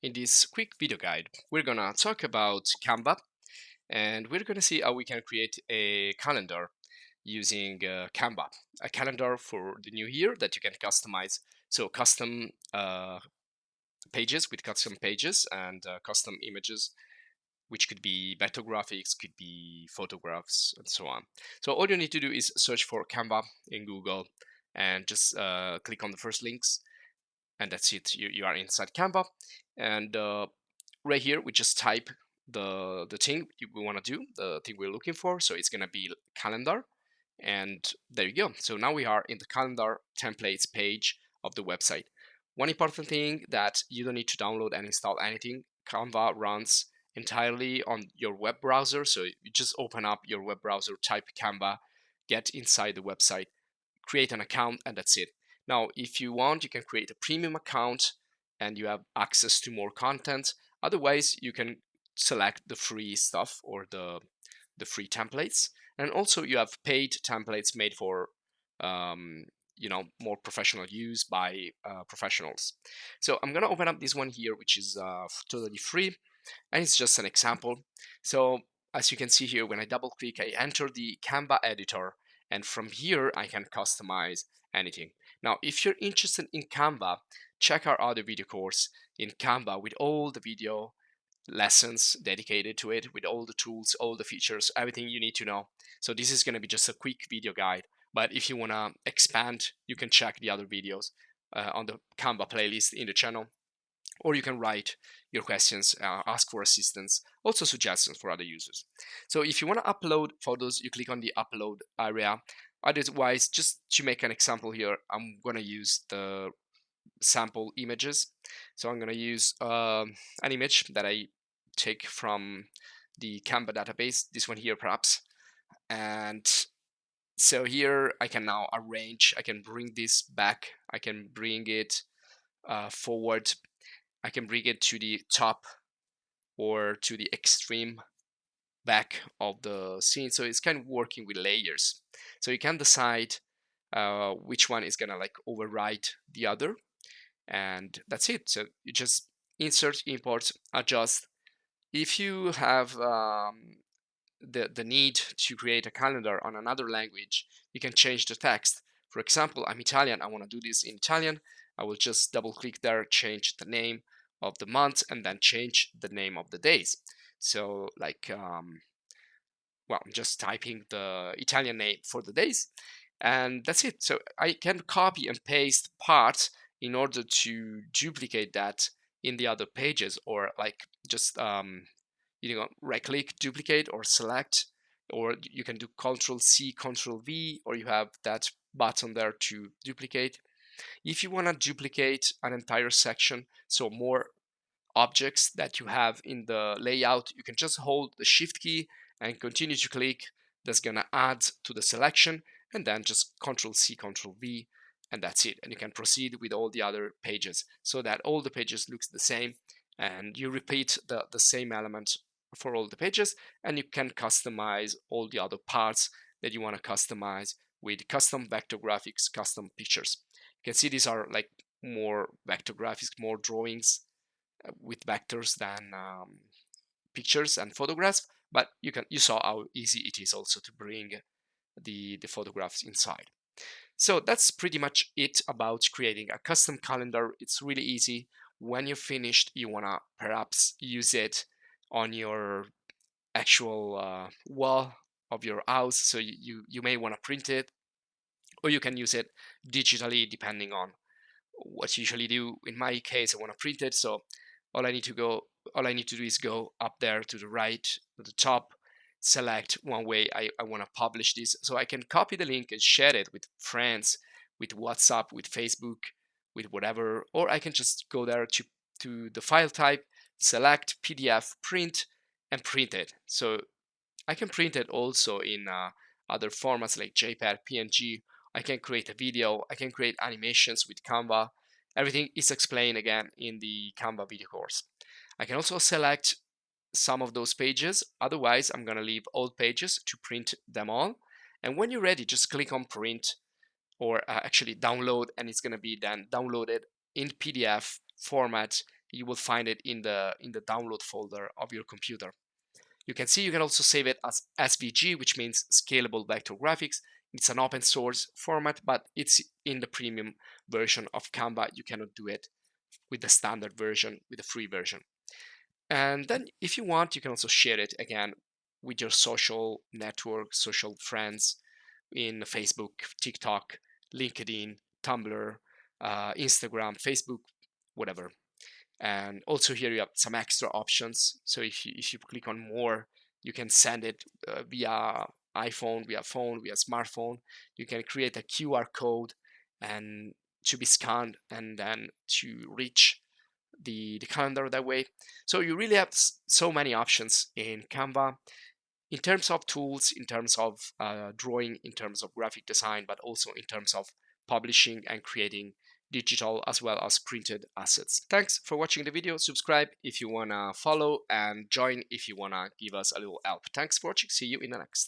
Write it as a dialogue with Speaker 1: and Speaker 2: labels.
Speaker 1: In this quick video guide, we're gonna talk about Canva, and we're gonna see how we can create a calendar using Canva. A calendar for the new year that you can customize. So custom pages with custom pages and custom images, which could be vector graphics, could be photographs, and so on. So all you need to do is search for Canva in Google and just click on the first links, and that's it. You are inside Canva, and right here we just type the thing we want to do, the thing we're looking for. So it's gonna be calendar, and there you go. So now we are in the calendar templates page of the website. One important thing that you don't need to download and install anything. Canva runs entirely on your web browser, so you just open up your web browser, type Canva, get inside the website, create an account, and that's it. Now, if you want, you can create a premium account and you have access to more content. Otherwise, you can select the free stuff or the free templates. And also you have paid templates made for more professional use by professionals. So I'm gonna open up this one here, which is totally free, and it's just an example. So as you can see here, when I double click, I enter the Canva editor, and from here I can customize anything. Now, if you're interested in Canva, check our other video course in Canva with all the video lessons dedicated to it, with all the tools, all the features, everything you need to know. So this is going to be just a quick video guide, but if you want to expand, you can check the other videos on the Canva playlist in the channel, or you can write your questions, ask for assistance, also suggestions for other users. So if you want to upload photos, you click on the upload area. Otherwise, just to make an example here, I'm going to use the sample images. So I'm going to use an image that I take from the Canva database, this one here perhaps. And so here I can now arrange, I can bring this back, I can bring it forward, I can bring it to the top or to the extreme back of the scene. So it's kind of working with layers. So you can decide which one is gonna like override the other, and that's it. So you just insert, import, adjust. If you have the need to create a calendar on another language, you can change the text. For example, I'm Italian, I want to do this in Italian. I will just double click there, change the name of the month, and then change the name of the days. So like, well, I'm just typing the Italian name for the days, and that's it. So I can copy and paste parts in order to duplicate that in the other pages, or like just right click, duplicate, or select, or you can do Control C, Control V, or you have that button there to duplicate. If you want to duplicate an entire section, so more objects that you have in the layout, you can just hold the Shift key and continue to click. That's gonna add to the selection, and then just Control C, Control V, and that's it. And you can proceed with all the other pages so that all the pages looks the same, and you repeat the same element for all the pages, and you can customize all the other parts that you want to customize with custom vector graphics, custom pictures. You can see these are like more vector graphics, more drawings with vectors than pictures and photographs, but you saw how easy it is also to bring the photographs inside. So that's pretty much it about creating a custom calendar. It's really easy. When you're finished, you wanna perhaps use it on your actual wall of your house. So you may wanna print it, or you can use it digitally depending on what you usually do. In my case, I want to print it, so all I need to go, all I need to do is go up there to the right, to the top, select one way I want to publish this, so I can copy the link and share it with friends, with WhatsApp, with Facebook, with whatever, or I can just go there to the file type, select PDF, print, and print it. So I can print it also in other formats like JPEG, PNG. I can create a video, I can create animations with Canva. Everything is explained again in the Canva video course. I can also select some of those pages. Otherwise, I'm gonna leave all pages to print them all. And when you're ready, just click on print, or actually download, and it's gonna be then downloaded in PDF format you will find it in the download folder of your computer. You can see you can also save it as SVG, which means scalable vector graphics. It's an open source format, but it's in the premium version of Canva. You cannot do it with the standard version, with the free version. And then if you want, you can also share it again with your social network, social friends in Facebook, TikTok, LinkedIn, Tumblr, Instagram, Facebook, whatever. And also here you have some extra options. So if you click on more, you can send it via iPhone, via phone, via smartphone. You can create a QR code and to be scanned and then to reach the calendar that way. So you really have so many options in Canva in terms of tools, in terms of drawing, in terms of graphic design, but also in terms of publishing and creating digital as well as printed assets. Thanks for watching the video. Subscribe if you want to follow and join if you want to give us a little help. Thanks for watching. See you in the next.